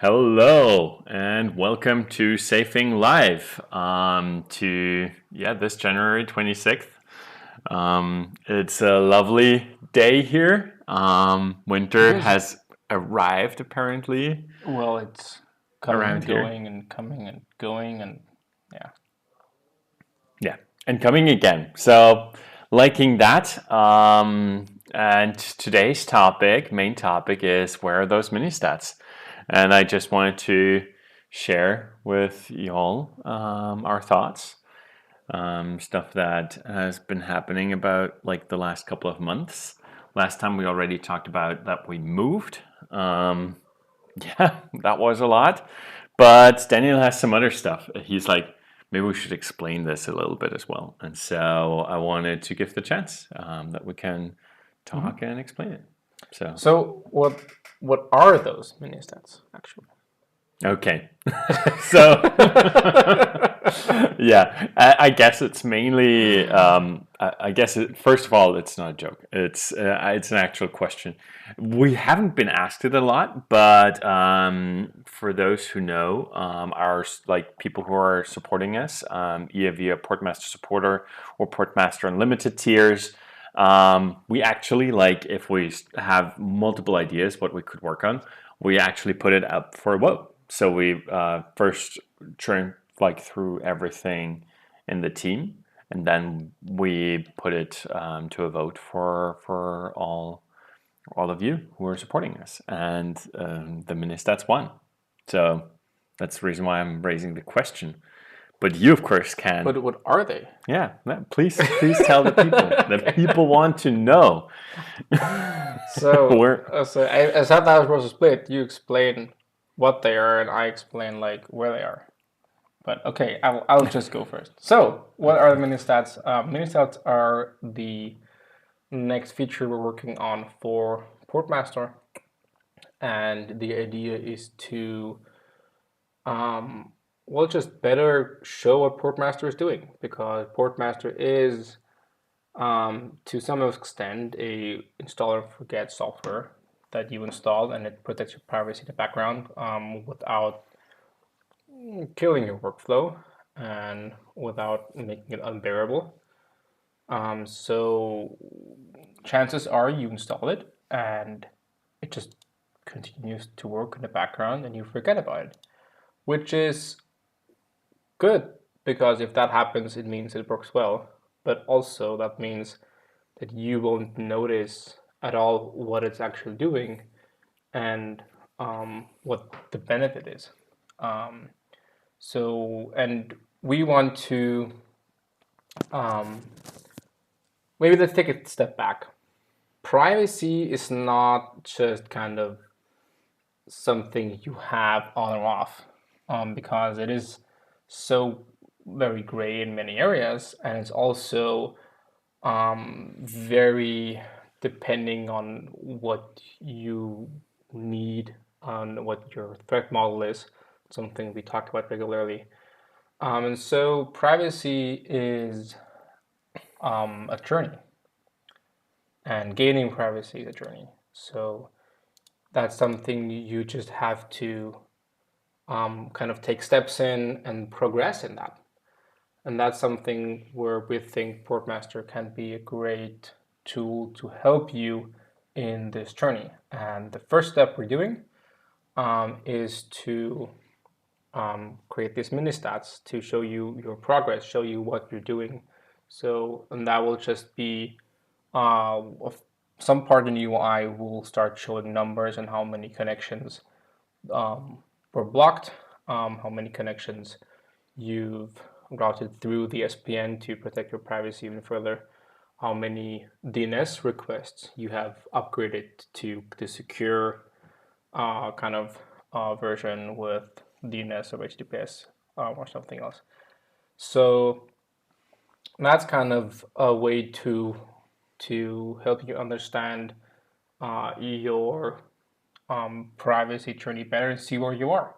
Hello and welcome to Safing Live. This January 26th. It's a lovely day here. It Winter is. has arrived apparently Well, it's coming around and here. going and coming and going and yeah. Yeah, and coming again. So, liking that. And today's main topic, is where are those mini stats? And I just wanted to share with you all our thoughts, stuff that has been happening about like the last couple of months. Last time we already talked about that we moved. Um, yeah, that was a lot. But Daniel has some other stuff. He's like, maybe we should explain this a little bit as well. And so I wanted to give the chance that we can talk hmm and explain it. So, So what are those mini stats actually? okay. So, yeah, I guess it's mainly. I guess first of all, it's not a joke. It's an actual question. We haven't been asked it a lot, but for those who know, our like people who are supporting us, either via Portmaster supporter or Portmaster Unlimited tiers. We actually like if we have multiple ideas what we could work on, we actually put it up for a vote. So we first turn like through everything in the team, and then we put it to a vote for all of you who are supporting us, and the Ministats won. So that's the reason why I'm raising the question. But you, of course, can. But what are they? Yeah, please tell the people. The people want to know. So Where as that was split, you explain what they are and I explain like where they are. But okay, I'll just go first. So what are the mini stats? Mini stats are the next feature we're working on for Portmaster, and the idea is to just better show what Portmaster is doing, because Portmaster is to some extent a install and forget software that you install and it protects your privacy in the background without killing your workflow and without making it unbearable. So chances are you install it and it just continues to work in the background and you forget about it, which is good, because if that happens, it means it works well. But also that means that you won't notice at all what it's actually doing and what the benefit is. Um, and we want to um, maybe let's take a step back. Privacy is not just kind of something you have on or off, because it is so very gray in many areas, and it's also very depending on what you need, on what your threat model is, something we talk about regularly. And so privacy is a journey, and gaining privacy is a journey. So that's something you just have to kind of take steps in and progress in that. And that's something where we think Portmaster can be a great tool to help you in this journey. And the first step we're doing is to create these mini stats to show you your progress, show you what you're doing. So, and that will just be some part in the UI will start showing numbers and how many connections were blocked, how many connections you've routed through the SPN to protect your privacy even further, how many DNS requests you have upgraded to the secure kind of version with DNS or HTTPS or something else. So that's kind of a way to help you understand your privacy journey better and see where you are.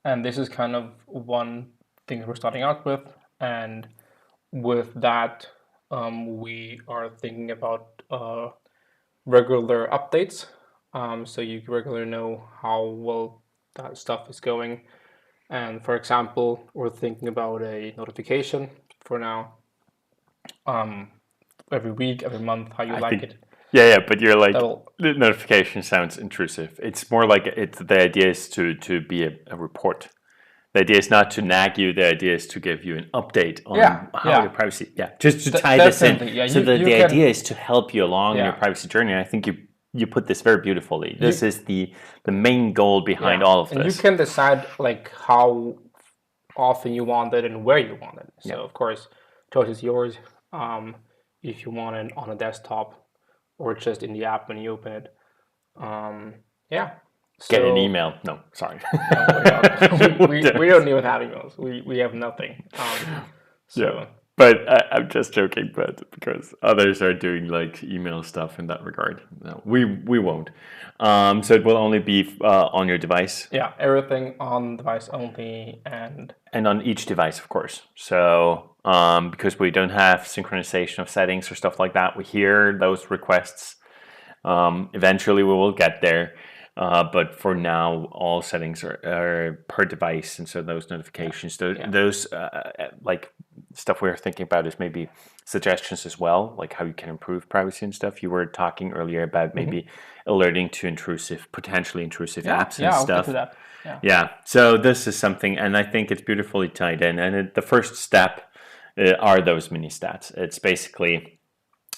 And this is kind of one thing we're starting out with. And with that, we are thinking about regular updates. So you regularly know how well that stuff is going. And for example, we're thinking about a notification for now, um, every week, every month, how you I like think, it. yeah, but you're like, That'll, the notification sounds intrusive. It's more like the idea is to be a report. The idea is not to nag you. The idea is to give you an update yeah, on how your yeah, privacy. Yeah, just to tie this in. definitely. Yeah, So you the idea can, is to help you along in your yeah, privacy journey. And I think you put this very beautifully. This you, is the main goal behind yeah, all of and you this. can decide like how often you want it and where you want it. Yeah. So of course, choice is yours. Um, if you want it on a desktop or just in the app when you open it. Um, yeah. Get an So email. No, sorry. no, we don't. We don't even have emails. We have nothing. Yeah, So but I'm just joking, but because others are doing like email stuff in that regard. No, we won't. So it will only be on your device yeah, everything on device only, and on each device, of course. So because we don't have synchronization of settings or stuff like that, we hear those requests. Eventually, we will get there. But for now, all settings are per device, and so those notifications, those like stuff we are thinking about is maybe suggestions as well, like how you can improve privacy and stuff. You were talking earlier about maybe alerting to potentially intrusive apps and yeah, I'll get stuff. to that. Yeah. Yeah, so this is something, and I think it's beautifully tied in. And the first step are those mini stats. It's basically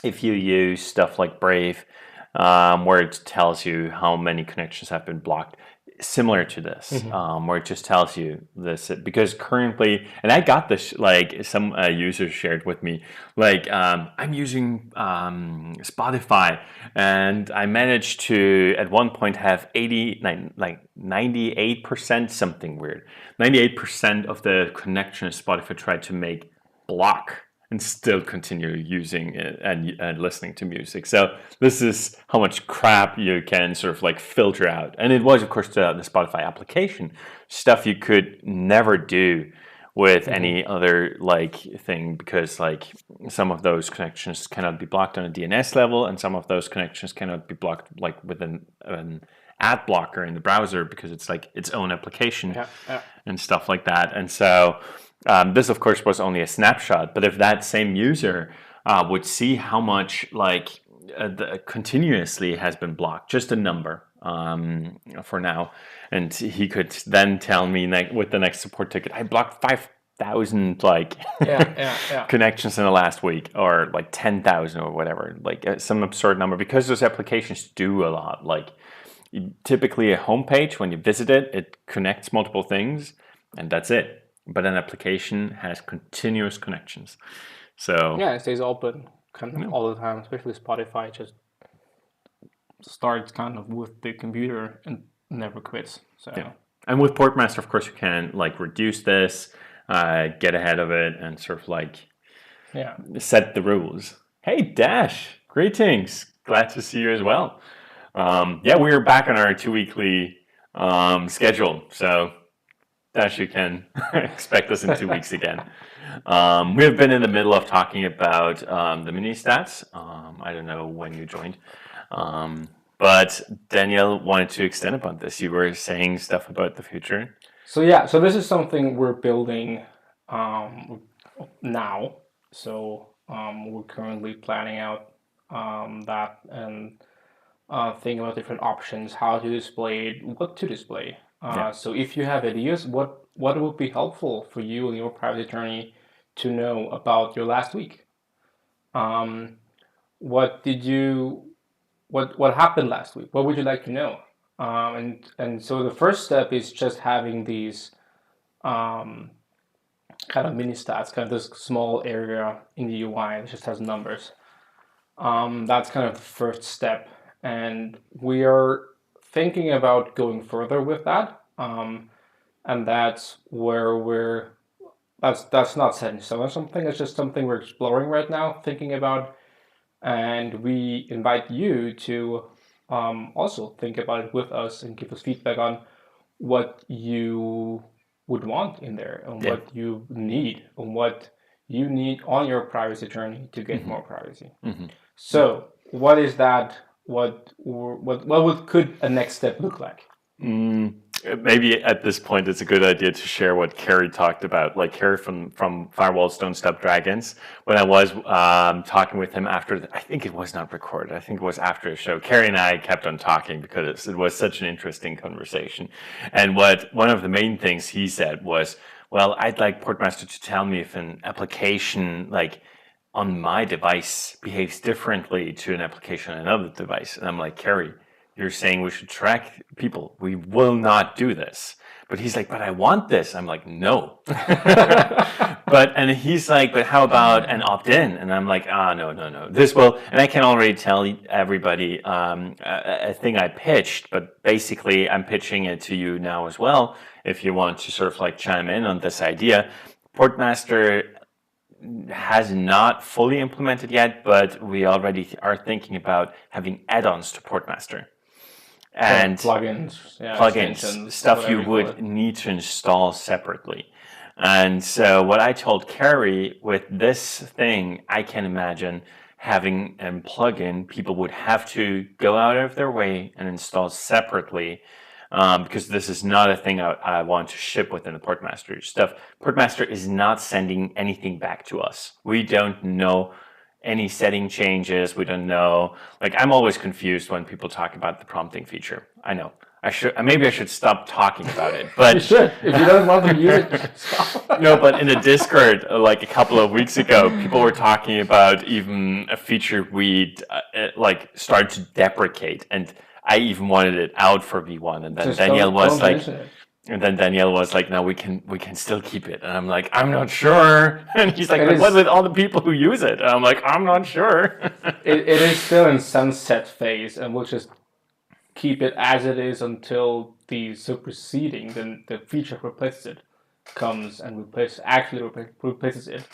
if you use stuff like Brave, where it tells you how many connections have been blocked, similar to this, where it just tells you this. Because currently, and I got this, like some users shared with me, like I'm using Spotify, and I managed to at one point have 98%, something weird, 98% of the connections Spotify tried to make block and still continue using it and listening to music. So this is how much crap you can sort of like filter out. And it was, of course, the Spotify application, stuff you could never do with any other like thing, because like some of those connections cannot be blocked on a DNS level, and some of those connections cannot be blocked like with an ad blocker in the browser, because it's like its own application and stuff like that. And so this, of course, was only a snapshot, but if that same user would see how much like continuously has been blocked, just a number for now, and he could then tell me with the next support ticket, I blocked 5,000 like connections in the last week, or like 10,000 or whatever, like some absurd number, because those applications do a lot. Like typically a homepage, when you visit it, it connects multiple things, and that's it. But an application has continuous connections. So yeah, it stays open kind of all the time, especially Spotify just starts kind of with the computer and never quits. So and with Portmaster, of course, you can like reduce this, get ahead of it, and sort of like set the rules. Hey Dash, greetings, glad to see you as well. We're back on our 2-weekly schedule, so Dash, you can expect us in 2 weeks again. We have been in the middle of talking about the mini stats. I don't know when you joined, but Danielle wanted to extend upon this. You were saying stuff about the future. So this is something we're building now. So we're currently planning out that and thinking about different options, how to display it, what to display. So if you have ideas, what would be helpful for you in your privacy journey to know about your last week? What happened last week? What would you like to know? And so the first step is just having these kind of mini stats, kind of this small area in the UI that just has numbers. That's kind of the first step, and we are thinking about going further with that. And that's where that's not set in stone or something. It's just something we're exploring right now, thinking about, and we invite you to also think about it with us and give us feedback on what you would want in there, and what you need, and what you need on your privacy journey to get more privacy. So, what is that? What could a next step look like? maybe at this point it's a good idea to share what Carrie talked about. Like Carrie from Firewalls Don't Stop Dragons. When I was talking with him after, I think it was not recorded. I think it was after the show. Carrie and I kept on talking because it was such an interesting conversation. And what one of the main things he said was, "Well, I'd like Portmaster to tell me if an application like on my device behaves differently to an application on another device." And I'm like, Carrie, you're saying we should track people. We will not do this. But he's like, but I want this. I'm like, no. And he's like, but how about an opt-in? And I'm like, no. This will, and I can already tell everybody a thing I pitched, but basically I'm pitching it to you now as well. If you want to sort of like chime in on this idea, Portmaster has not fully implemented yet, but we already are thinking about having add-ons to Portmaster. And plugins, stuff you would need to install separately. And so what I told Carrie, with this thing, I can imagine having a plugin people would have to go out of their way and install separately, because this is not a thing I want to ship within the Portmaster stuff. Portmaster is not sending anything back to us. We don't know any setting changes. We don't know. Like, I'm always confused when people talk about the prompting feature. I know. Maybe I should stop talking about it. But you should. If you don't want to use it, stop. No, but in the Discord, like a couple of weeks ago, people were talking about even a feature we'd like start to deprecate, and I even wanted it out for V1, and then Just Danielle was don't like, mention it. and then Danielle was like, no, we can still keep it. And I'm like, I'm not sure. And he's like, It but is- what with all the people who use it? And I'm like, I'm not sure. It is still in sunset phase, and we'll just keep it as it is until the superseding, then the feature replaces it, comes and replaces it.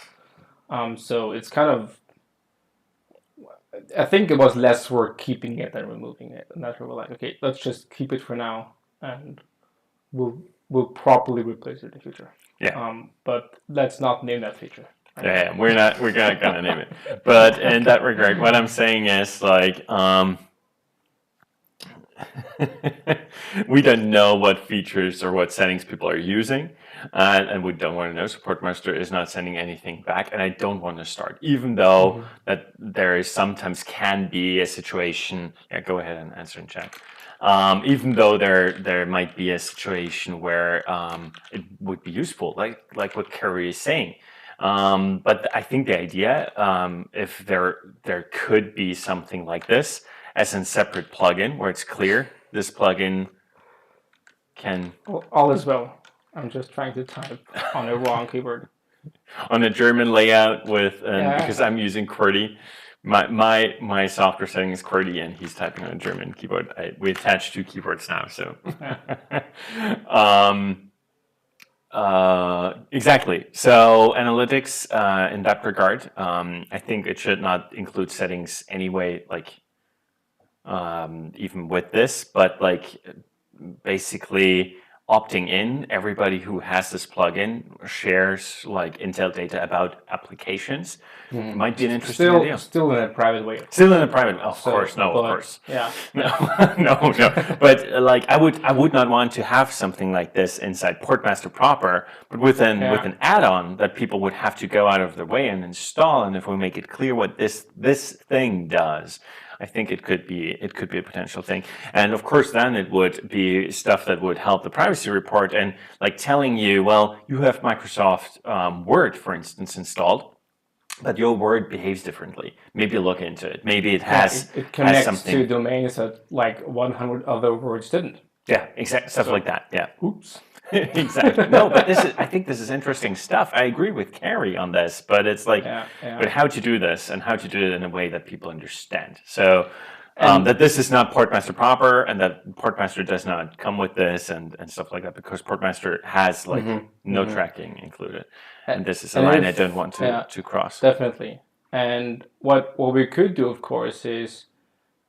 So it's kind of, I think it was less work keeping it than removing it, and that's where we're like, okay, let's just keep it for now, and we'll properly replace it in the future. Yeah. But let's not name that feature. Yeah, we're not gonna name it. But in that regard, what I'm saying is like, we don't know what features or what settings people are using, and we don't want to know. So Portmaster is not sending anything back, and I don't want to start, even though that there is sometimes can be a situation. Yeah, go ahead and answer in chat. Even though there might be a situation where it would be useful, like what Carrie is saying. But I think the idea, if there could be something like this as a separate plugin where it's clear this plugin can All is well. I'm just trying to type on a wrong keyboard. on a German layout with Yeah. because I'm using QWERTY. My software setting is QWERTY, and he's typing on a German keyboard. We attach two keyboards now, so exactly. So analytics in that regard, I think it should not include settings anyway, like even with this, but like basically opting in, everybody who has this plugin shares like Intel data about applications. Might be an interesting idea. Still in a private way. Still in a private, of So, course, no, but, of course. Yeah. No. But like, I would not want to have something like this inside Portmaster proper, but with an add-on that people would have to go out of their way and install. And if we make it clear what this thing does, I think it could be a potential thing. And of course, then it would be stuff that would help the privacy report and like telling you, well, you have Microsoft Word, for instance, installed, but your Word behaves differently. Maybe look into it. Maybe it has it connects something to domains that like 100 other words didn't. Yeah, exactly. Stuff like that. Yeah. Oops. Exactly. No, but I think this is interesting stuff. I agree with Carrie on this, but it's like, but how to do this and how to do it in a way that people understand. So that this is not Portmaster proper, and that Portmaster does not come with this and stuff like that, because Portmaster has like no tracking included, and this is a line I don't want to cross. Definitely. And what we could do, of course, is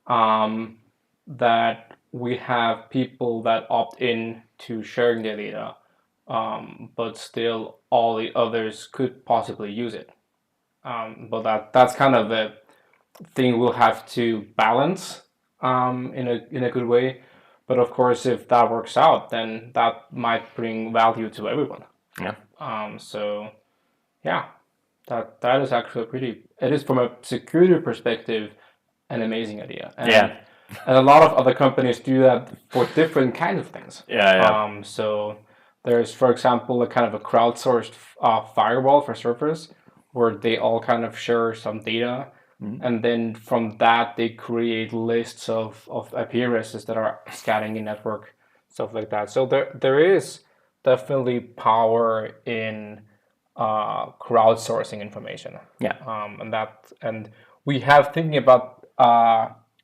that we have people that opt in to sharing their data, but still all the others could possibly use it. But that's kind of the thing we'll have to balance in a good way. But of course, if that works out, then that might bring value to everyone. Yeah. So yeah, that is actually pretty. It is from a security perspective an amazing idea, Yeah. and a lot of other companies do that for different kinds of things. Yeah. Yeah. So there's, for example, a kind of a crowdsourced firewall for servers where they all kind of share some data, and then from that they create lists of IP addresses that are scanning the network, stuff like that. So there is definitely power in crowdsourcing information. Yeah. And we have thinking about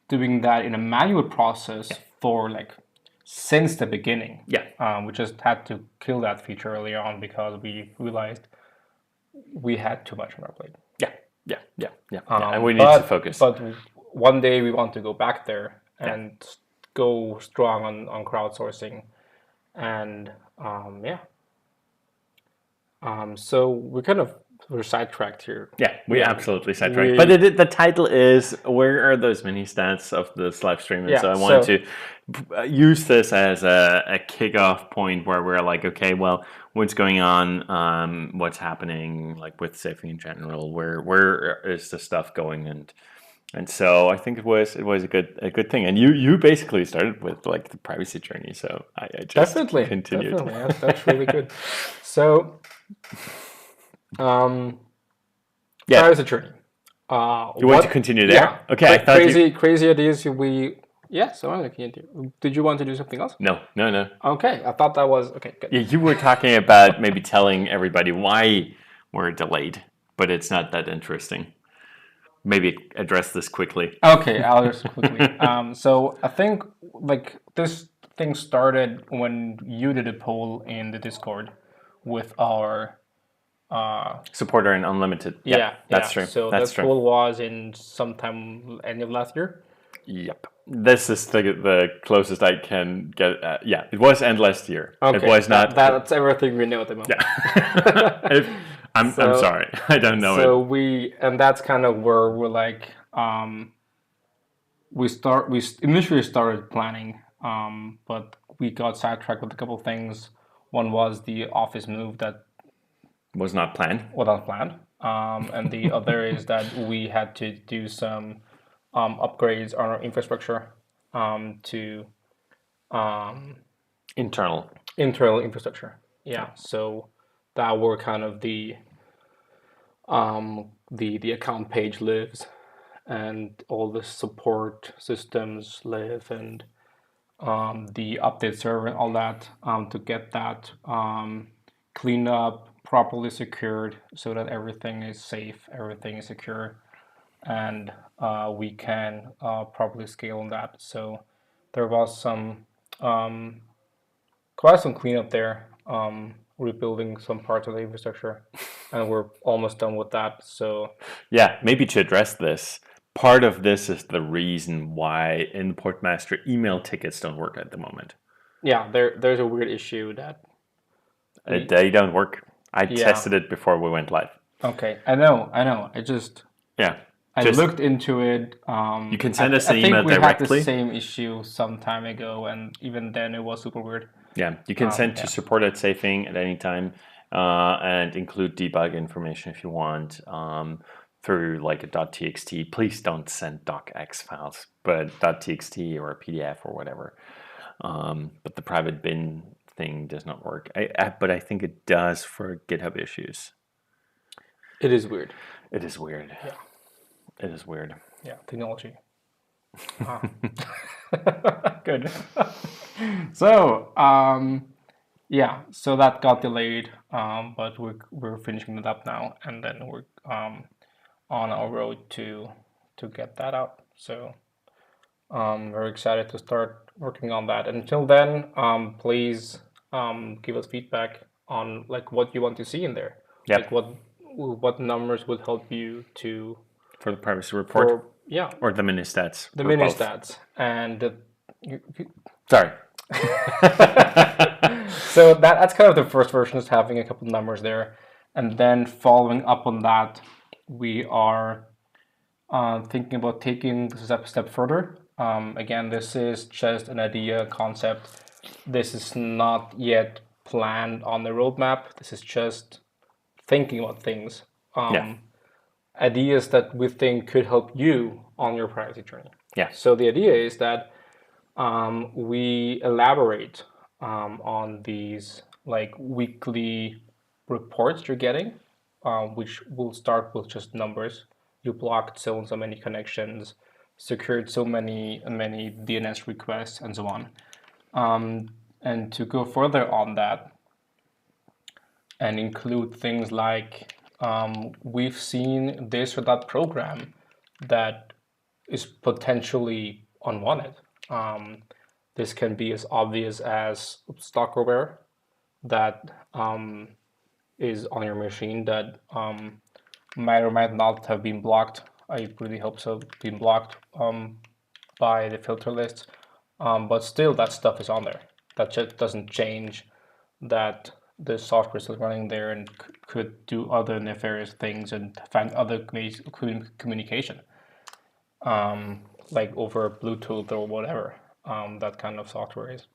doing that in a manual process for like since the beginning. Yeah. We just had to kill that feature early on because we realized we had too much on our plate. Yeah. Yeah. Yeah. Yeah. And we need to focus. But one day we want to go back there and go strong on crowdsourcing, and yeah. So we're sidetracked here. Yeah, we absolutely sidetracked. But the title is "Where are those mini stats of this live stream?" And so I wanted to use this as a kickoff point where we're like, okay, well, what's going on? What's happening? Like with Safing in general, where is the stuff going? And so I think it was a good thing. And you basically started with like the privacy journey. So I just continued. Definitely, that's really good. So. Privacy journey. You want to continue there? Yeah. Okay. I thought crazy ideas. So did you want to do something else? No. Okay, I thought that was okay. Good. Yeah, you were talking about maybe telling everybody why we're delayed, but it's not that interesting. Maybe address this quickly. Okay, I'll just quickly. So I think like this thing started when you did a poll in the Discord with our supporter and unlimited. That's true. So that's that poll was in sometime end of last year. Yep. This is the closest I can get. It was end last year. Okay. It was not. That's everything we know at the moment. Yeah. I'm sorry. I don't know and that's kind of where we're like, we initially started planning, but we got sidetracked with a couple of things. One was the office move that was not planned. And the other is that we had to do some upgrades on our infrastructure to internal infrastructure. Yeah. So that were kind of the account page lives, and all the support systems live, and the update server and all that, to get that cleaned up, properly secured, so that everything is safe, everything is secure, and we can properly scale on that. So there was some quite some cleanup there, rebuilding some parts of the infrastructure, and we're almost done with that. So yeah, maybe to address this, part of this is the reason why in Portmaster email tickets don't work at the moment. Yeah, there's a weird issue that they don't work. I tested it before we went live. Okay, I know. I looked into it. You can send us an email directly. I think we had the same issue some time ago, and even then it was super weird. Yeah, you can send to support@safing at any time, and include debug information if you want, through like a .txt. Please don't send docx files, but .txt or a PDF or whatever. But the private bin thing does not work. But I think it does for GitHub issues. It is weird. It is weird. Yeah. It is weird. Yeah, technology. Good. So, so that got delayed, but we're finishing it up now, and then we're on our road to get that out. So, very excited to start working on that. And until then, please give us feedback on like what you want to see in there. Yep. Like what numbers would help you to for the privacy report. Or the mini stats. The mini stats. And sorry. So that's kind of the first version, is having a couple of numbers there. And then following up on that, we are thinking about taking this a step further Again, this is just an idea, concept. This is not yet planned on the roadmap. This is just thinking about things, Yeah. ideas that we think could help you on your privacy journey. Yeah. So the idea is that we elaborate on these like weekly reports you're getting, which will start with just numbers. You blocked so and so many connections, secured so many DNS requests, and so on. And to go further on that and include things like we've seen this or that program that is potentially unwanted. This can be as obvious as stalkerware that is on your machine that might or might not have been blocked. I really hope so, been blocked by the filter lists. But still, that stuff is on there. That just doesn't change that the software is still running there and could do other nefarious things and find other ways of communication, like over Bluetooth or whatever that kind of software is.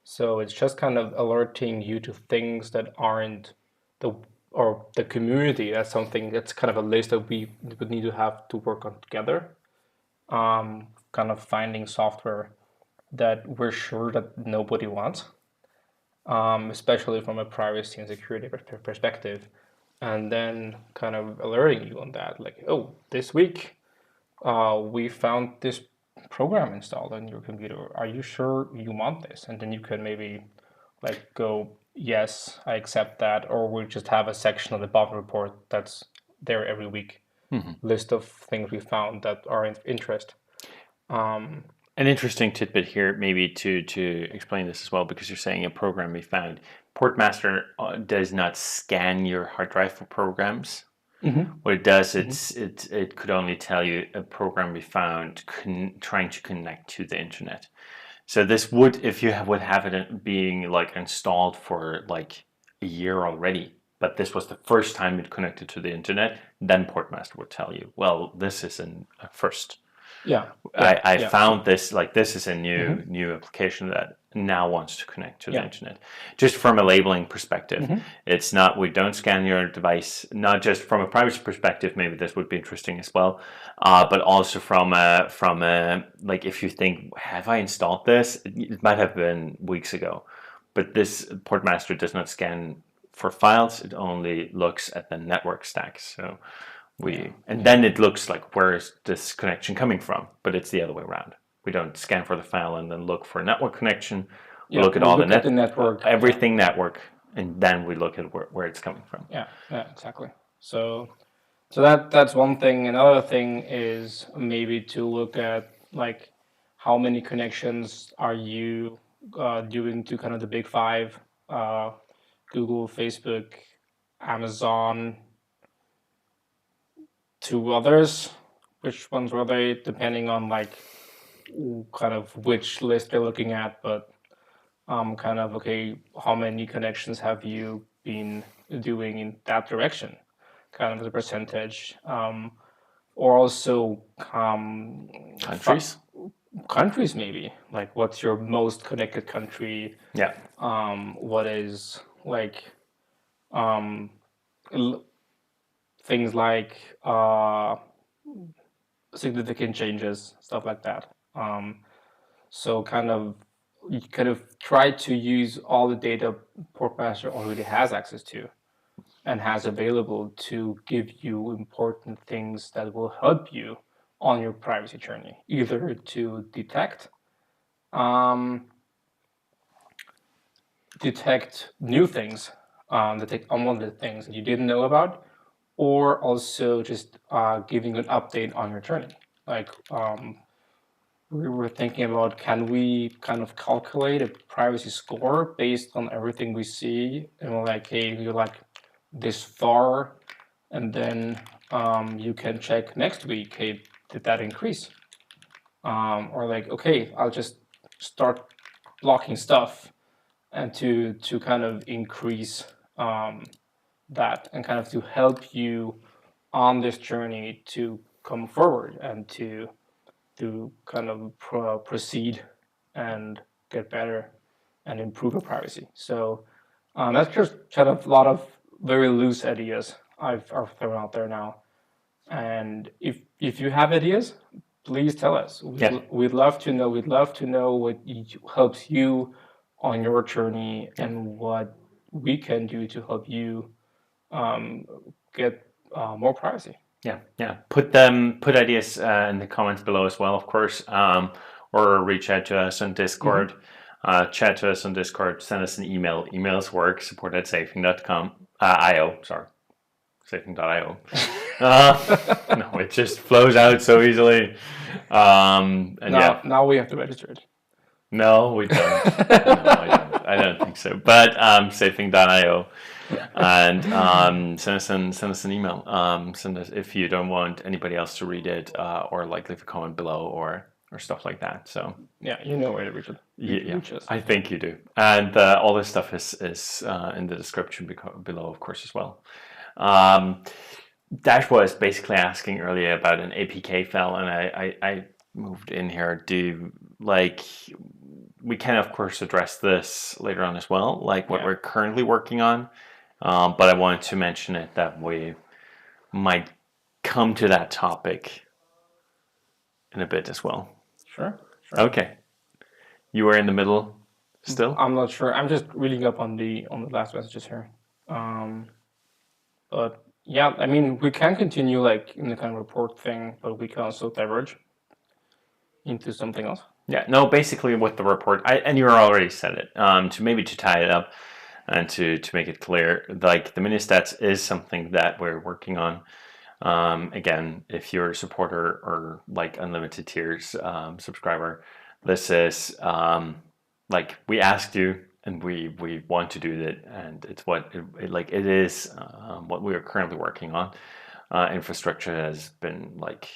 So it's just kind of alerting you to things that aren't the or the community. That's something that's kind of a list that we would need to have to work on together. Kind of finding software that we're sure that nobody wants, especially from a privacy and security perspective, and then kind of alerting you on that, like, oh, this week we found this program installed on your computer. Are you sure you want this? And then you can maybe like go, yes, I accept that, or we'll just have a section of the bottom report that's there every week, list of things we found that are of interest. An interesting tidbit here, maybe to explain this as well, because you're saying a program we found. Portmaster does not scan your hard drive for programs. What it does, it could only tell you a program we found trying to connect to the internet. So this would, if you would have it being like installed for like a year already, but this was the first time it connected to the internet, then Portmaster would tell you, well, this is a first. Yeah, I yeah. found this, like this is a new application that now wants to connect to the internet. Just from a labeling perspective, it's not, we don't scan your device, not just from a privacy perspective, maybe this would be interesting as well, but also from a, like if you think, have I installed this? It might have been weeks ago, but this Portmaster does not scan for files, it only looks at the network stack. So and then it looks like, where is this connection coming from? But it's the other way around. We don't scan for the file and then look for a network connection. We look at all the network, everything network, and then we look at where it's coming from. Yeah, exactly. So that's one thing. Another thing is maybe to look at like how many connections are you doing to kind of the big five, Google, Facebook, Amazon, to others. Which ones were they, depending on like kind of which list they're looking at, but kind of, okay, how many connections have you been doing in that direction, kind of the percentage, or also countries maybe, like what's your most connected country, what is like things like significant changes, stuff like that. So you kind of try to use all the data Portmaster already has access to and has available to give you important things that will help you on your privacy journey, either to detect new things, detect unwanted things that you didn't know about, or also just giving an update on your journey. Like we were thinking about, can we kind of calculate a privacy score based on everything we see? And we're like, hey, you're like this far, and then you can check next week, hey, did that increase? Or like, okay, I'll just start blocking stuff and to kind of increase that and kind of to help you on this journey to come forward and to to kind of proceed and get better and improve your privacy. So that's just kind of a lot of very loose ideas I've thrown out there now. And if you have ideas, please tell us. Yeah. We'd love to know. We'd love to know what helps you on your journey and what we can do to help you get more privacy. Yeah. Put ideas in the comments below as well, of course, or reach out to us on Discord. Chat to us on Discord. Send us an email. Emails work. support@safing.com. IO. Sorry, safing.io. No, it just flows out so easily. And now we have to register it. No, we don't. No, I don't think so. But safing.io. And send us an email. Send us if you don't want anybody else to read it, or like leave a comment below or stuff like that. So yeah, you know where to reach it. Yeah, I think you do. And all this stuff is in the description below, of course, as well. Dash was basically asking earlier about an APK file, and I moved in here. We can, of course, address this later on as well, like what we're currently working on. But I wanted to mention it that we might come to that topic in a bit as well. Sure. Okay. You were in the middle still? I'm not sure. I'm just reading up on the last messages here. But yeah, I mean, we can continue like in the kind of report thing, but we can also diverge into something else. Yeah, no, basically with the report, and you already said it, to tie it up and to make it clear, like the mini stats is something that we're working on. Again, if you're a supporter or like unlimited tiers subscriber, this is like we asked you and we want to do that, and it's what it is what we are currently working on. Infrastructure has been like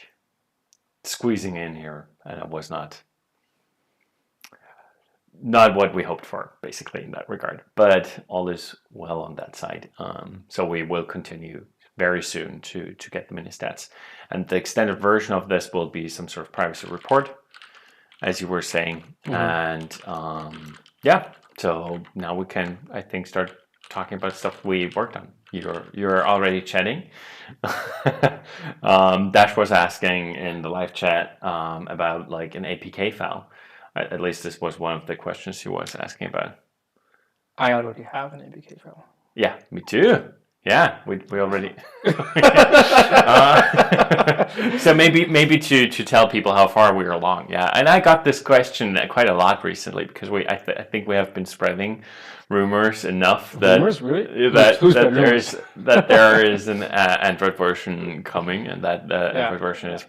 squeezing in here, and it was not what we hoped for, basically, in that regard. But all is well on that side. So we will continue very soon to get the mini stats. And the extended version of this will be some sort of privacy report, as you were saying. And so now we can, I think, start talking about stuff we worked on. You're already chatting. Dash was asking in the live chat about like an APK file. At least this was one of the questions he was asking about. I already have an APK file. Yeah, me too. Yeah, we already. So maybe to tell people how far we are along. Yeah, and I got this question quite a lot recently because I think we have been spreading rumors enough that there is an Android version coming, and that Android version is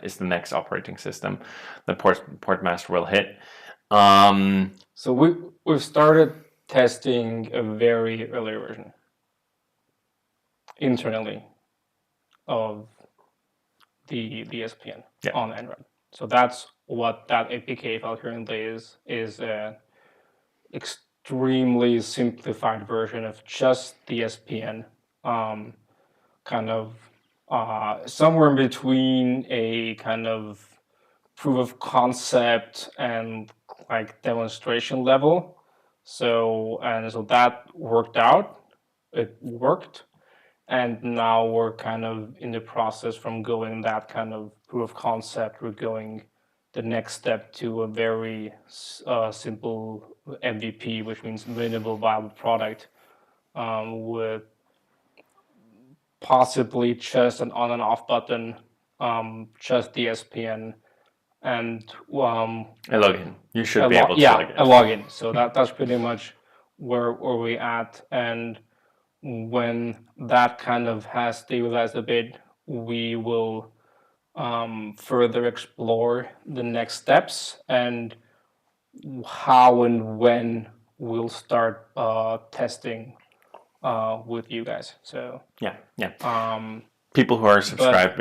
is the next operating system that Portmaster will hit. So we've started testing a very early version internally of the SPN on Android. So that's what that APK file currently is an extremely simplified version of just the SPN, kind of somewhere in between a kind of proof of concept and like demonstration level. So that worked out. It worked. And now we're kind of in the process from going that kind of proof of concept. We're going the next step to a very simple MVP, which means minimal viable product, with possibly just an on and off button, just the SPN, and a login. You should be able to log in. A login. So that's pretty much where we at. And when that kind of has stabilized a bit, we will further explore the next steps and how and when we'll start testing with you guys. So people who are subscribed,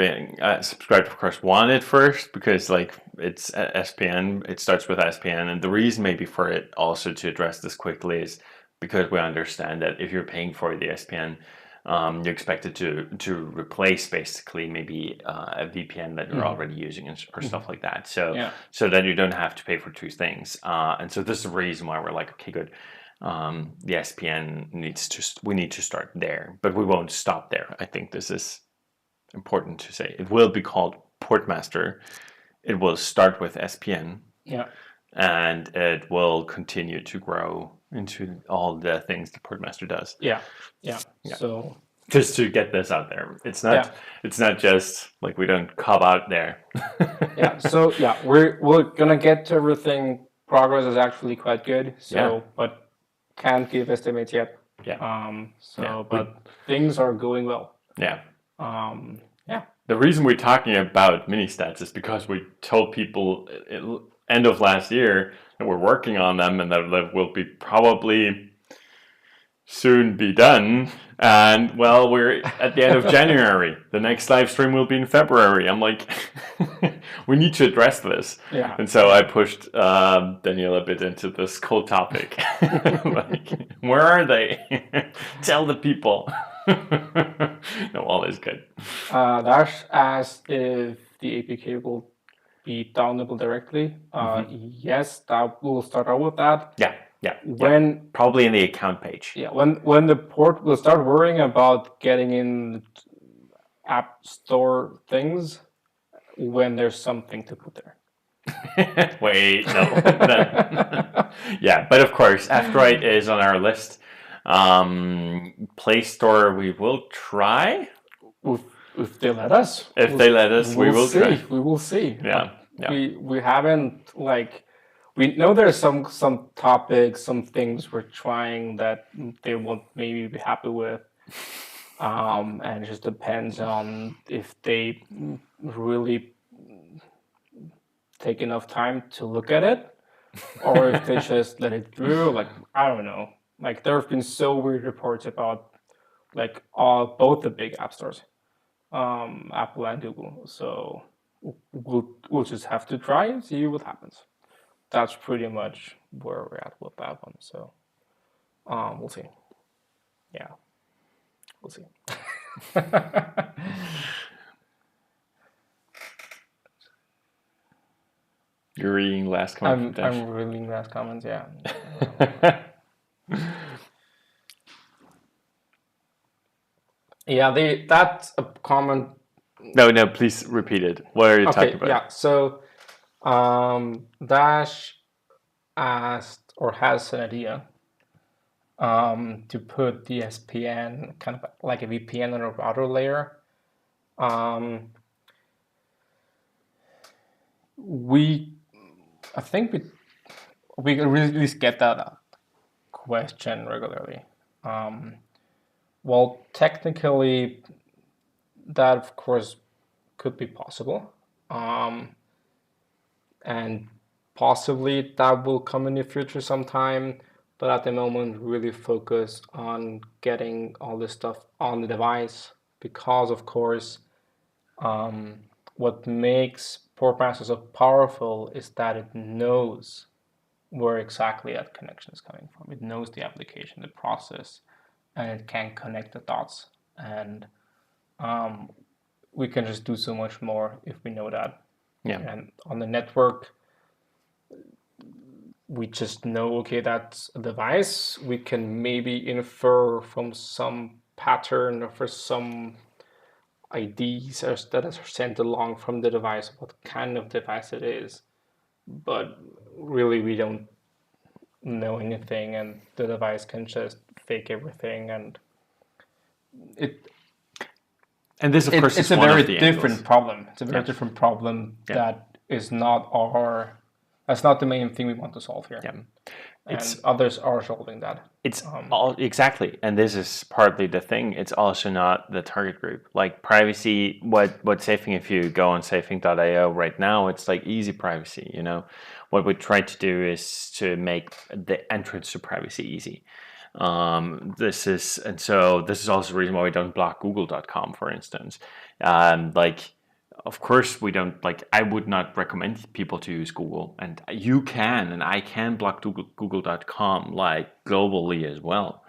of course, want it first because like it's SPN. It starts with SPN, and the reason maybe for it also to address this quickly is because we understand that if you're paying for the SPN, You expect it to replace basically maybe a VPN that you're already using or stuff like that. So Yeah. so that you don't have to pay for two things. And so this is the reason why we're like, okay, good. The SPN we need to start there, but we won't stop there. I think this is important to say. It will be called Portmaster. It will start with SPN, Yeah. and it will continue to grow into all the things the Portmaster does. Yeah. So Just to get this out there, it's not Yeah. it's not just like we don't cop out there. yeah. So yeah, we're gonna get to everything. Progress is actually quite good. So, Yeah. but can't give estimates yet. Yeah. But things are going well. Yeah. Yeah. The reason we're talking about mini stats is because we told people end of last year that we're working on them and that will be probably soon be done. And well, we're at the end of January. The next live stream will be in February. I'm like, we need to address this. Yeah. And so I pushed Daniel a bit into this cold topic. Like, where are they? Tell the people. No, all is good. Dash asked if the APK will be downloadable directly. Yes, that will start out with that. Yeah. When probably in the account page. Yeah, when the port will start worrying about getting in App Store things when there's something to put there. Wait, no. Yeah, but of course, F-Droid is on our list. Play Store, we will try. If they let us. If they let us, we will see. try. We will see. Yeah. We haven't we know there's some topics, some things we're trying that they won't maybe be happy with. And it just depends on if they really take enough time to look at it, or if they just let it through. Like, I don't know. Like, there have been so weird reports about both the big app stores, Apple and Google. So we'll just have to try and see what happens. That's pretty much where we're at with that one. So we'll see. Yeah, we'll see. You're reading last comment. I'm reading last comments. Yeah. Yeah, that's a comment. No, please repeat it. What are you talking about? Yeah, so Dash asked or has an idea to put the SPN kind of like a VPN on a router layer. I think we can really get that question regularly. Well, technically, that of course could be possible, and possibly that will come in the future sometime. But at the moment, really focus on getting all this stuff on the device because, of course, what makes Portmaster so powerful is that it knows where exactly that connection is coming from. It knows the application, the process, and it can connect the dots. And we can just do so much more if we know that. Yeah. And on the network, we just know, okay, that's a device. We can maybe infer from some pattern or for some IDs that are sent along from the device what kind of device it is. But really, we don't know anything, and the device can just fake everything. And this, of course, it's a very different problem. It's a very different problem that is not that's not the main thing we want to solve here. Yeah. And others are solving that. It's exactly, and this is partly the thing. It's also not the target group. Like privacy, what Safing, if you go on safing.io right now, it's like easy privacy. You know, what we try to do is to make the entrance to privacy easy. This is also the reason why we don't block google.com, for instance. Of course, we don't I would not recommend people to use Google, and you can, and I can block google.com globally as well.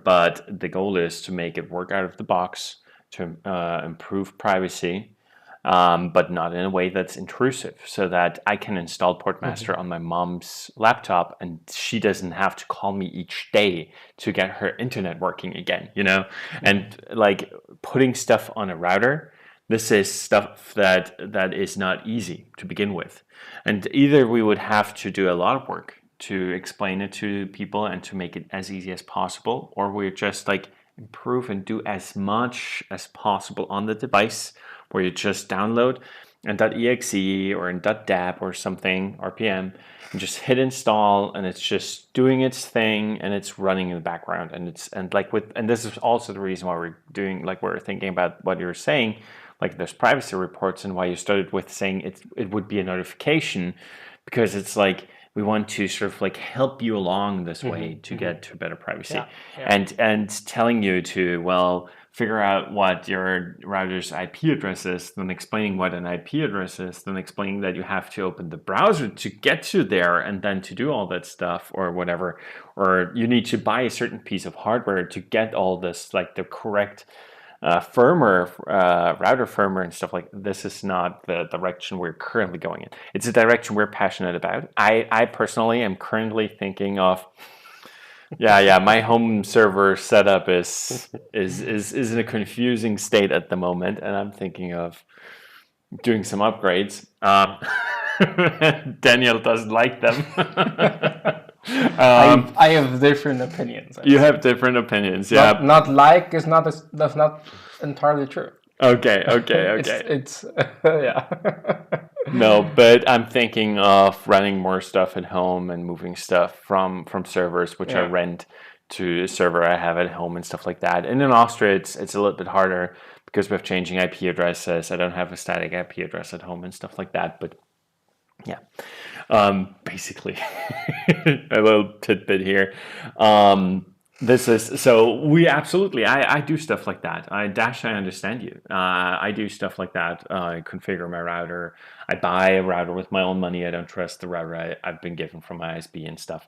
but the goal is to make it work out of the box, to improve privacy, but not in a way that's intrusive, so that I can install Portmaster on my mom's laptop and she doesn't have to call me each day to get her internet working again, you know? And like putting stuff on a router, this is stuff that is not easy to begin with. And either we would have to do a lot of work to explain it to people and to make it as easy as possible, or we just like improve and do as much as possible on the device where you just download an .exe or an .dap or something, RPM, and just hit install, and it's just doing its thing and it's running in the background. And this is also the reason why we're thinking about what you're saying, like there's privacy reports, and why you started with saying it would be a notification, because it's like we want to sort of like help you along this way to get to better privacy. And telling you to figure out what your router's IP address is, then explaining what an IP address is, then explaining that you have to open the browser to get to there and then to do all that stuff or whatever, or you need to buy a certain piece of hardware to get all this, like the correct firmware, router firmware and stuff. Like this is not the direction we're currently going in. It's a direction we're passionate about. I personally am currently thinking of, my home server setup is in a confusing state at the moment, and I'm thinking of doing some upgrades. Daniel doesn't like them. I have different opinions. You have different opinions, yeah. That's not entirely true. Okay. It's yeah. No, but I'm thinking of running more stuff at home and moving stuff from servers which I rent to a server I have at home and stuff like that. And in Austria, it's a little bit harder because we have changing IP addresses. I don't have a static IP address at home and stuff like that. But yeah, basically a little tidbit here. This is so we absolutely. I do stuff like that. Dash, I understand you. I do stuff like that. I configure my router. I buy a router with my own money. I don't trust the router I've been given from my ISP and stuff.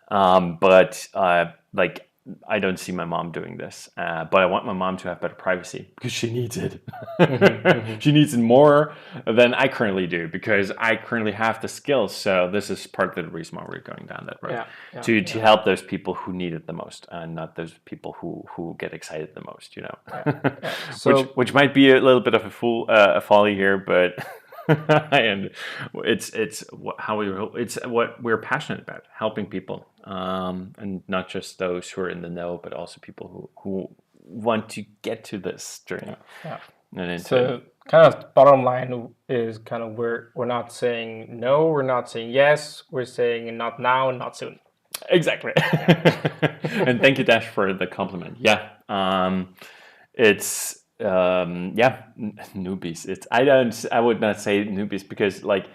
But like I don't see my mom doing this. But I want my mom to have better privacy because she needs it. She needs it more than I currently do because I currently have the skills. So this is part of the reason why we're going down that road to help those people who need it the most, and not those people who get excited the most. You know, So which might be a little bit of a folly here, but. And it's what we're passionate about, helping people, and not just those who are in the know, but also people who want to get to this journey. And into so kind of bottom line is kind of we're not saying no, we're not saying yes, we're saying not now and not soon. exactly. And thank you, Dash, for the compliment. It's newbies. I would not say newbies because like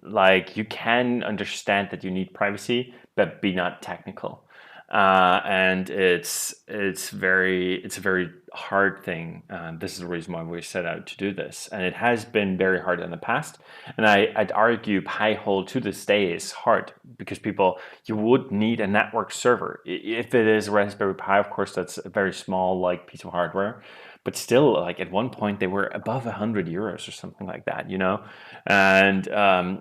like you can understand that you need privacy, but be not technical. And it's a very hard thing. This is the reason why we set out to do this, and it has been very hard in the past. And I'd argue Pi-hole to this day is hard because you would need a network server. If it is a Raspberry Pi, of course, that's a very small like piece of hardware. But still, like at one point, they were above €100 or something like that, you know. And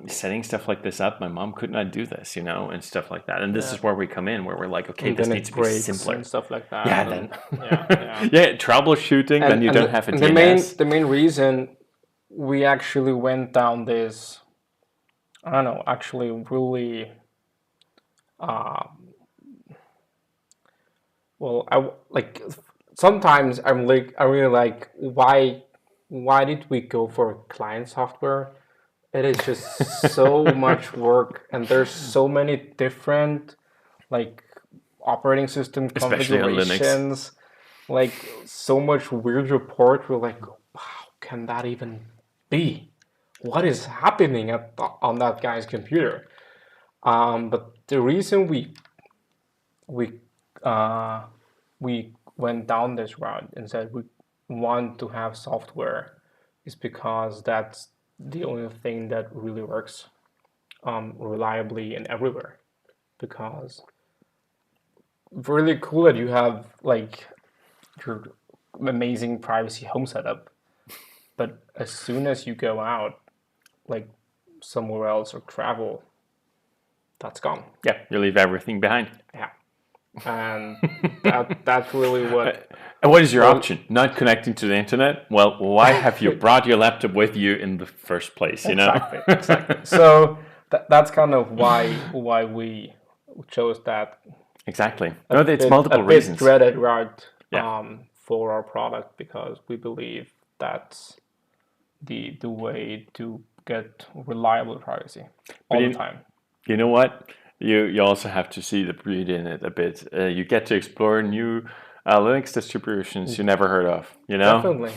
setting stuff like this up, my mom could not do this, you know, and stuff like that. And this is where we come in, where we're like, okay, And this then needs it to be breaks simpler. and stuff like that. Yeah, and- then yeah. troubleshooting. Then you don't have a DNS. The main reason we actually went down this, I don't know, actually really, sometimes I really like why did we go for client software? It is just so much work, and there's so many different like operating system Especially on Linux. configurations, like so much weird report. We're like, how can that even be? What is happening on that guy's computer? But the reason we went down this route and said we want to have software is because that's the only thing that really works reliably and everywhere. Because really cool that you have like your amazing privacy home setup, but as soon as you go out, like somewhere else or travel, that's gone. Yeah, you leave everything behind. Yeah, and that's really what. And what is your Well, option? Not connecting to the internet? Well, why have you brought your laptop with you in the first place? You know? exactly. So that's kind of why we chose that Exactly. No, it's a multiple bit reasons. dreaded route Yeah. for our product because we believe that's the way to get reliable privacy all the time. You know what? You also have to see the beauty in it a bit. You get to explore new Linux distributions you never heard of. You know, Definitely.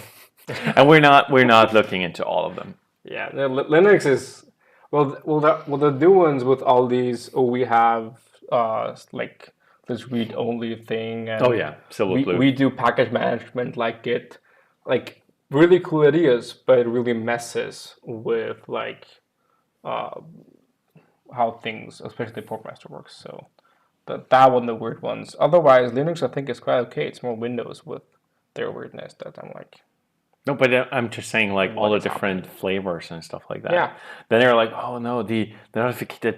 and we're not looking into all of them. Yeah, Linux is the new ones with all these. Oh, we have like this read only thing, and Oh yeah, Silverblue. we do package management like Git, like really cool ideas, but it really messes with like how things, especially Portmaster works. So that one, the weird ones. Otherwise, Linux I think is quite okay. It's more Windows with their weirdness that I'm like, No, but I'm just saying, like all what the is different happening? flavors and stuff like that. Yeah. Then they're like, oh no, the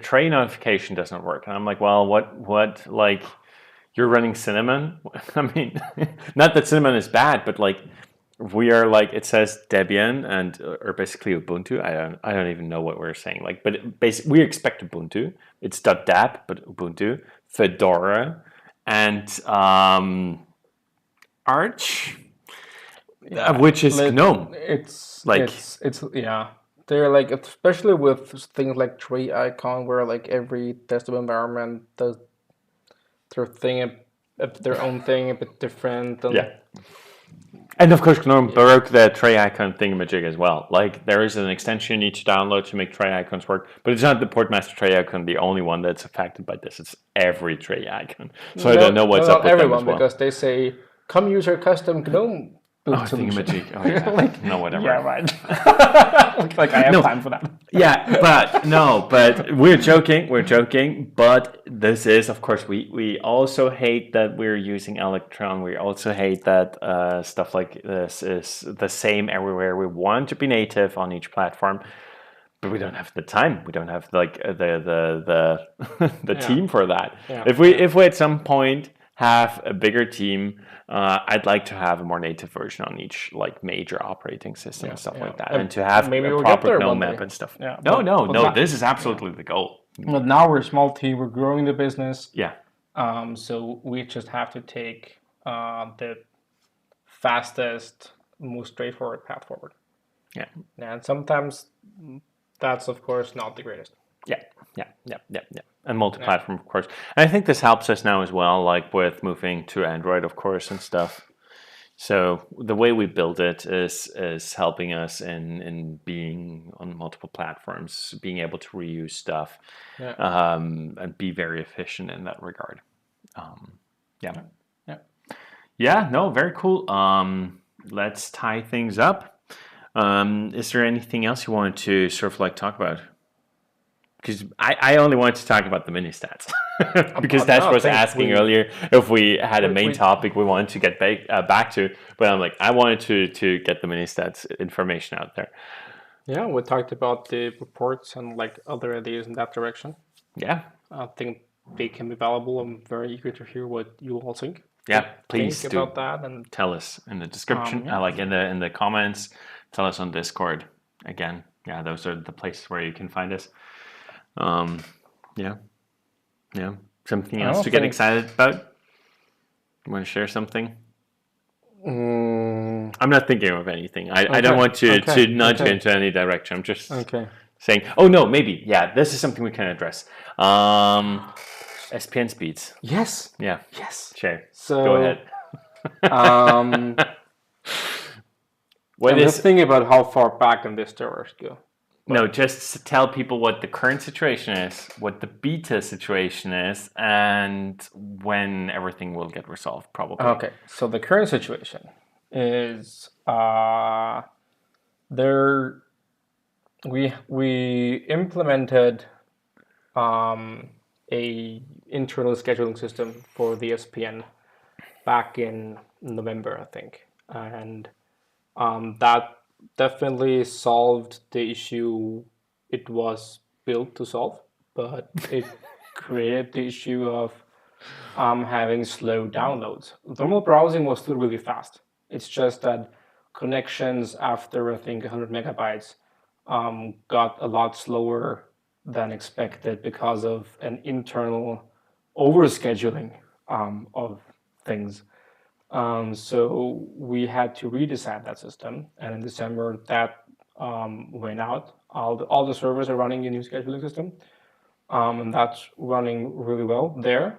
tray notification doesn't work, and I'm like, well, what like you're running Cinnamon? I mean, not that Cinnamon is bad, but like we are like it says Debian and or basically Ubuntu. I don't even know what we're saying. Like, but basically we expect Ubuntu. It's .dap, but Ubuntu, Fedora, and Arch, which is GNOME. Like, It's yeah. They're like especially with things like Tree Icon, where like every desktop environment does their thing, their own thing a bit different. And yeah. And of course, GNOME broke the tray icon thingamajig as well. Like, there is an extension you need to download to make tray icons work, but it's not the Portmaster tray icon the only one that's affected by this. It's every tray icon. So I don't know what's not up with them everyone as well. because they say come use your custom GNOME boot solution. Thingamajig. Oh, yeah. Like, no, whatever. yeah, right. Like I have time for that. Yeah, but we're joking. But this is, of course, we also hate that we're using Electron. We also hate that stuff like this is the same everywhere. We want to be native on each platform, but we don't have the time. We don't have like the team for that. Yeah. If we at some point have a bigger team, I'd like to have a more native version on each like major operating system and stuff like that, and to have maybe a we'll get proper there GNOME one map day. and stuff. Yeah, No. This is absolutely the goal. But now we're a small team. We're growing the business. Yeah. So we just have to take the fastest, most straightforward path forward. Yeah. And sometimes that's of course not the greatest. Yeah. And multi-platform, of course. And I think this helps us now as well, like with moving to Android, of course, and stuff. So the way we build it is helping us in being on multiple platforms, being able to reuse stuff, and be very efficient in that regard. Yeah. No, very cool. Let's tie things up. Is there anything else you wanted to sort of like talk about? Because I only wanted to talk about the mini stats because that's what I was asking earlier if we had a main topic we wanted to get back to, but I'm like I wanted to get the mini stats information out there. Yeah, we talked about the reports and like other ideas in that direction. Yeah, I think they can be valuable. I'm very eager to hear what you all think. Yeah, please think do about that and tell us in the description, like in the comments. Tell us on Discord again. Yeah, those are the places where you can find us. Yeah. Something else to get excited about? You want to share something? I'm not thinking of anything. I don't want to nudge into any direction. I'm just saying. Oh no, maybe. Yeah, this is something we can address. SPN speeds. Yes. Yeah. Yes. Sure. So go ahead. I'm just thinking about how far back in this storage go. No, just tell people what the current situation is, what the beta situation is, and when everything will get resolved, probably. Okay, so the current situation is we implemented a internal scheduling system for the SPN back in November, I think, and that definitely solved the issue it was built to solve, but it created the issue of having slow downloads. Normal browsing was still really fast. It's just that connections after I think 100 megabytes got a lot slower than expected because of an internal overscheduling of things. So we had to redesign that system, and in December that went out. All the servers are running a new scheduling system, and that's running really well there.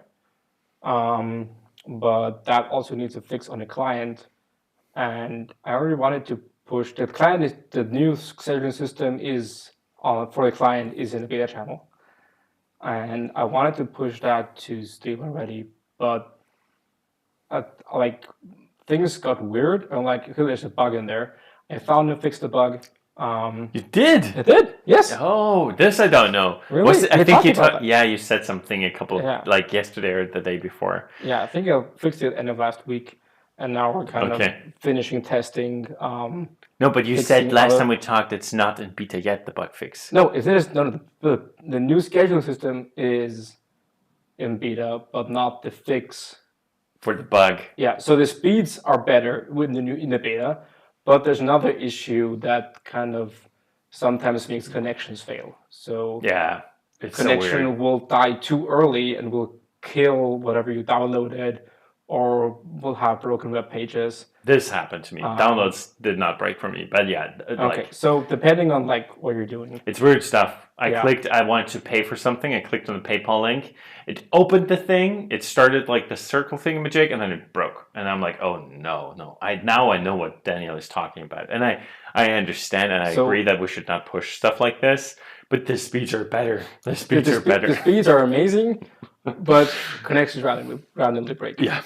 But that also needs a fix on the client, and I already wanted to push the client. The new scheduling system is for the client is in the beta channel, and I wanted to push that to Steam already, but like things got weird. I'm like, okay, there's a bug in there. I found and fixed the bug. You did? I did, yes. Oh, this I don't know. Really? I We think talked you about talked. that. Yeah, you said something a couple Yeah. like yesterday or the day before. Yeah, I think I fixed it end of last week, and now we're kind Okay. of finishing testing. No, but you Fixing said last other- time we talked, it's not in beta yet. The bug fix. No, it is no. The new scheduling system is in beta, but not the fix. For the bug. Yeah, so the speeds are better with the new in the beta, but there's another issue that kind of sometimes makes connections fail. So Yeah, it's so weird. connection will die too early and will kill whatever you downloaded, or will have broken web pages. This happened to me. Downloads did not break for me, but yeah, Okay, like so depending on like what you're doing. it's weird stuff. I Yeah. clicked. I wanted to pay for something. I clicked on the PayPal link. It opened the thing. It started like the circle thingamajig, and then it broke. And I'm like, oh no. I know what Daniel is talking about, and I understand and I So- agree that we should not push stuff like this. But the speeds are better. The speeds are The better. speeds are amazing, but connections randomly break. Yeah,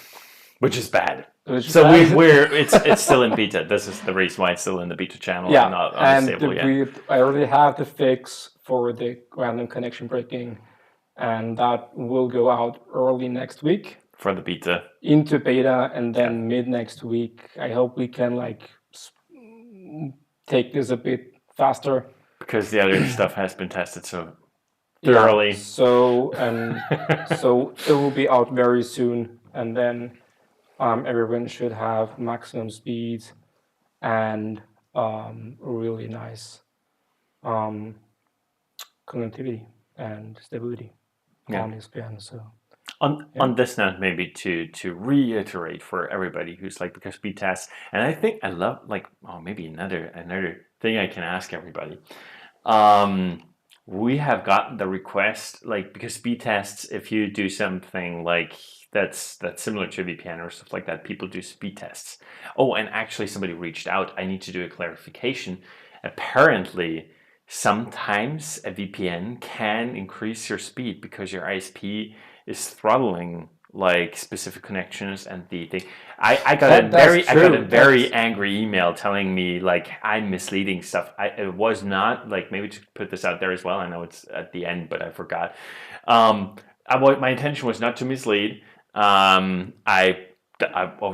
which is bad. Which is So bad. it's still in beta. This is the reason why it's still in the beta channel Yeah, and not and unstable yet. I already have the fix for the random connection breaking, and that will go out early next week For the beta. into beta, and then mid next week. I hope we can like take this a bit faster. Because the other stuff has been tested so Yeah, thoroughly. so so it will be out very soon, and then everyone should have maximum speeds and really nice connectivity and stability on the SPN. So On this note, maybe to reiterate for everybody who's like, because speed tests, and I think I love like, oh, maybe another thing I can ask everybody. We have gotten the request, like, because speed tests, if you do something like that's similar to VPN or stuff like that, people do speed tests. Oh, and actually somebody reached out. I need to do a clarification. Apparently, sometimes a VPN can increase your speed because your ISP is throttling like specific connections and the thing. I got a very angry email telling me like I'm misleading stuff. It was not like, maybe to put this out there as well. I know it's at the end, but I forgot. My intention was not to mislead. I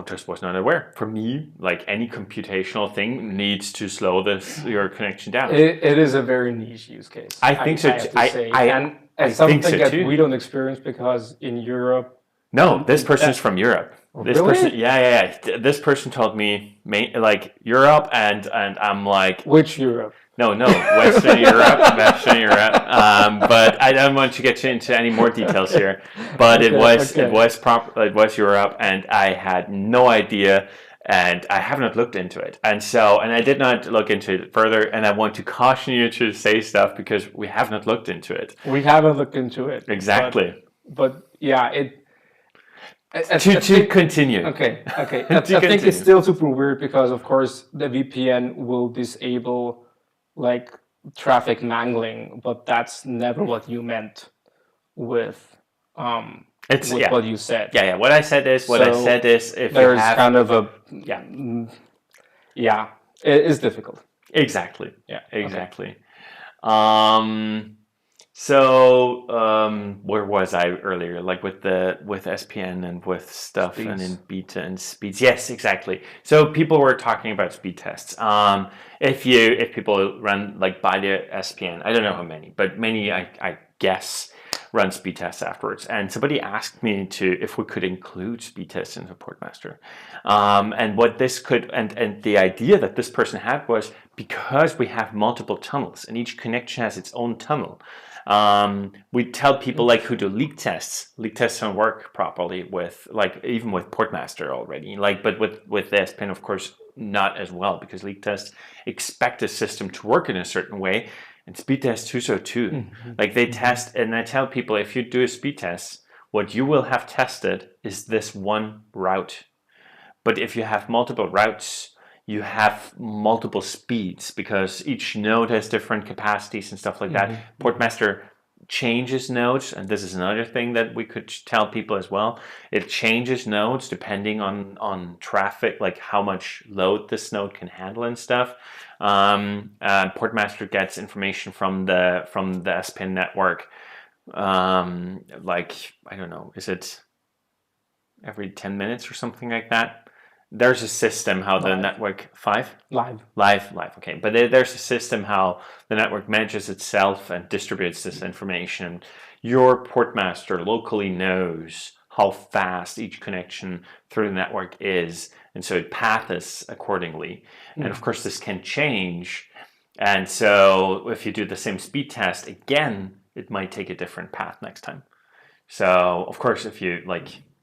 just was not aware. For me, like any computational thing needs to slow your connection down. it is a very niche use case. I think so have too. to say. And I something think so that too. we don't experience because in Europe. No, this person's from Europe. This Really? person, yeah. This person told me like Europe, and I'm like, Which Europe? no, Western Europe, Western Europe. But I don't want to get into any more details here. But it was Europe, and I had no idea, and I have not looked into it, and I did not look into it further. And I want to caution you to say stuff because we have not looked into it. We haven't looked into it. Exactly. But yeah, it. To continue. Okay. I think it's still super weird because, of course, the VPN will disable like traffic mangling, but that's never what you meant with what you said. Yeah. What I said is if there's you have kind of a yeah, it is difficult. exactly. Yeah. Exactly. So, where was I earlier? Like with SPN and with stuff and in Speeds. beta and speeds. Yes, exactly. So people were talking about speed tests. If people run like by the SPN, I don't know how many, but many I guess run speed tests afterwards. And somebody asked me to if we could include speed tests in Portmaster. And what this could and the idea that this person had was because we have multiple tunnels and each connection has its own tunnel. We tell people like who do leak tests. Leak tests don't work properly with like even with Portmaster already. Like, but with the SPN, of course, not as well because leak tests expect a system to work in a certain way, and speed tests do so too. Mm-hmm. Like they Mm-hmm. test, and I tell people if you do a speed test, what you will have tested is this one route. But if you have multiple routes, you have multiple speeds because each node has different capacities and stuff like that. Mm-hmm. Portmaster changes nodes, and this is another thing that we could tell people as well. It changes nodes depending on traffic, like how much load this node can handle and stuff. Portmaster gets information from the SPN network. Like I don't know, is it every 10 minutes or something like that? There's a system how the Live. network five Live. live okay, but there's a system how the network manages itself and distributes this information. Your portmaster locally knows how fast each connection through the network is, and so it paths accordingly. And of course this can change, and so if you do the same speed test again, it might take a different path next time. So of course,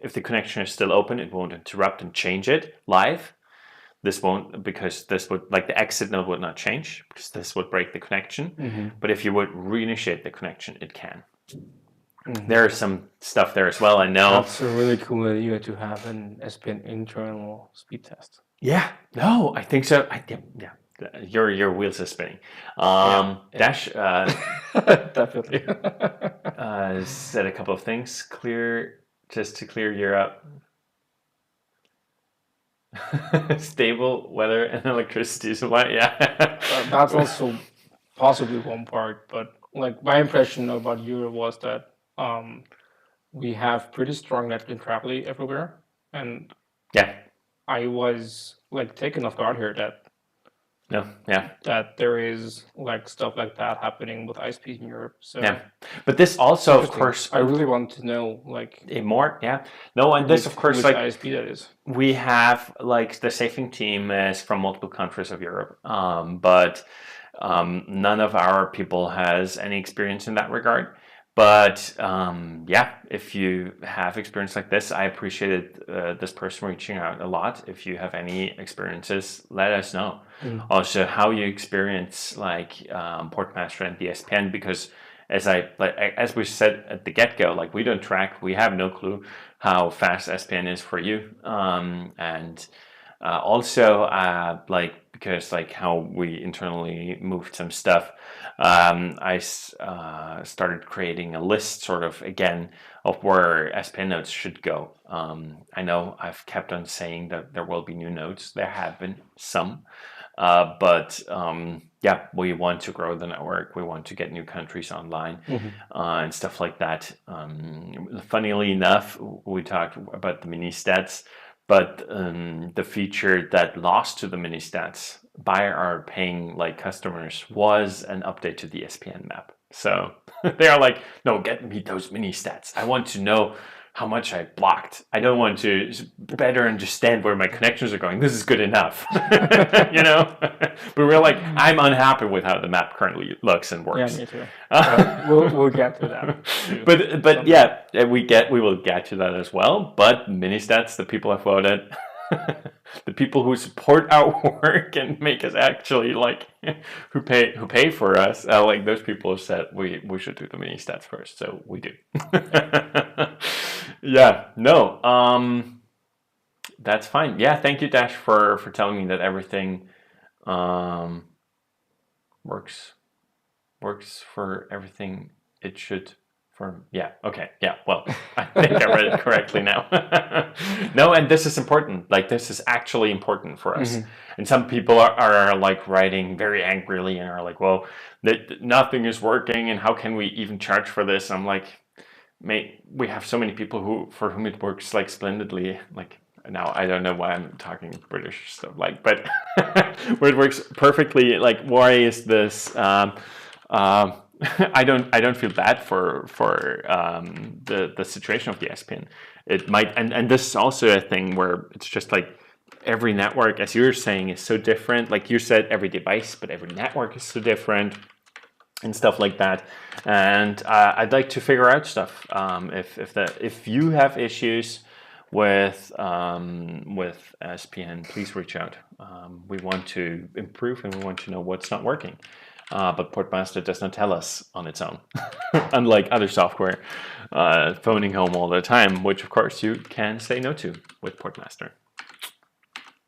if the connection is still open, it won't interrupt and change it live. This won't, because this would, like the exit node would not change because this would break the connection. Mm-hmm. But if you would reinitiate the connection, it can. Mm-hmm. There is some stuff there as well. I know. That's a really cool idea to have an SPN internal speed test. Yeah. No, I think so. Yeah. Your wheels are spinning. Dash Definitely. said a couple of things. Just to clear Europe. Stable weather and electricity supply. Yeah. That's also possibly one part, but like my impression about Europe was that we have pretty strong net neutrality everywhere, and Yeah. I was like taken off guard here No. Yeah. that there is like stuff like that happening with ISPs in Europe. So Yeah. But this also, of interesting. course, I really want to know like more. Yeah. No, and this, of course, which like ISP that is. we have like the safing team is from multiple countries of Europe, but none of our people has any experience in that regard. But yeah, if you have experience like this, I appreciated this person reaching out a lot. If you have any experiences, let us know. Also, how you experience like Portmaster and the SPN, because as we said at the get-go, like we don't track, we have no clue how fast SPN is for you, and also because like how we internally moved some stuff, I started creating a list sort of again of where SPN nodes should go. I know I've kept on saying that there will be new nodes. There have been some, but yeah, we want to grow the network. We want to get new countries online and stuff like that. Funnily enough, we talked about the mini stats, but the feature that lost to the mini stats by our paying like customers was an update to the SPN map. So they are like, no, get me those mini stats. I want to know how much I blocked. I don't want to better understand where my connections are going. This is good enough, you know. But we're like, I'm unhappy with how the map currently looks and works. Yeah, me too. We'll get to that. Too. But yeah, we will get to that as well. But mini stats, the people have voted. The people who support our work and make us actually like who pay for us, like those people have said we should do the mini stats first, so we do. Yeah, no, that's fine. Yeah, thank you, Dash, for telling me that everything works for everything it should Okay, yeah. Well, I think I read it correctly now. No, and this is important. Like this is actually important for us. And some people are like writing very angrily and are like, "Well, nothing is working, and how can we even charge for this?" I'm like, "Mate, we have so many people for whom it works like splendidly." Like now, I don't know why I'm talking British stuff, like, but where it works perfectly. Like, why is this? I don't feel bad for the situation of the SPN. It might, and this is also a thing where it's just like every network, as you're saying, is so different. Like you said, every device, but every network is so different and stuff like that. And I'd like to figure out stuff. If you have issues with SPN, please reach out. We want to improve and we want to know what's not working. But Portmaster does not tell us on its own, unlike other software phoning home all the time, which of course you can say no to with Portmaster.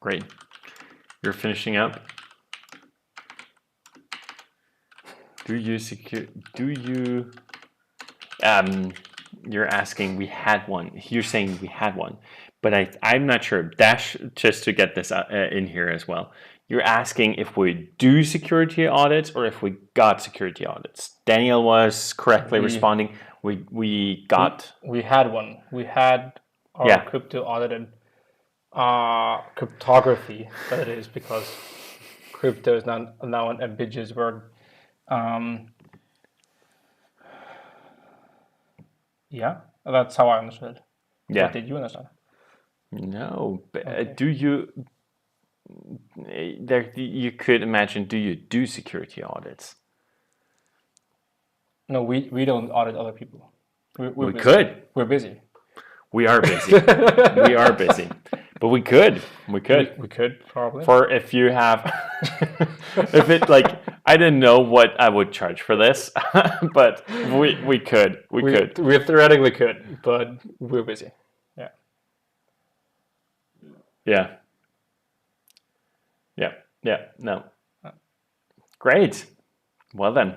Great. You're finishing up. You're asking, we had one. You're saying we had one, but I'm not sure. Dash, just to get this in here as well. You're asking if we do security audits or if we got security audits. Daniel was correctly responding. We got. We had one. We had our crypto audited. Cryptography, that is, because crypto is now an ambiguous word. Yeah, that's how I understood. Yeah. What did you understand? No, but do you? You could imagine. Do you do security audits? No, we don't audit other people. We could. We're busy. We are busy. We are busy. But we could. We could probably. For if you have, if it like, I didn't know what I would charge for this, but we could. We could. We theoretically could, but we're busy. Yeah. Yeah. Yeah. Yeah. No. Great. Well then.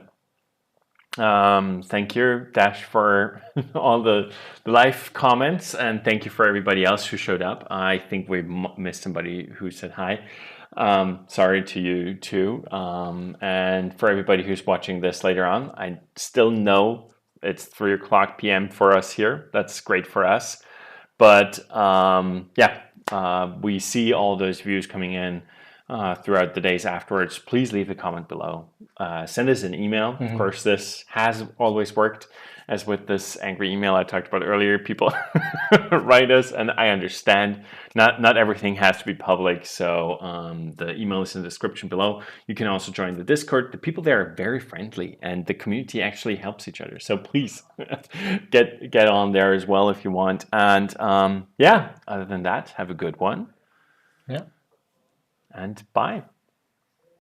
Thank you, Dash, for all the live comments, and thank you for everybody else who showed up. I think we missed somebody who said hi. Sorry to you too. And for everybody who's watching this later on, I still know it's 3:00 p.m. for us here. That's great for us. But we see all those views coming in throughout the days afterwards. Please leave a comment below. Send us an email. Of course, this has always worked. As with this angry email I talked about earlier, people write us, and I understand not everything has to be public. So the email is in the description below. You can also join the Discord. The people there are very friendly, and the community actually helps each other. So please get on there as well if you want. And other than that, have a good one. Yeah. And bye.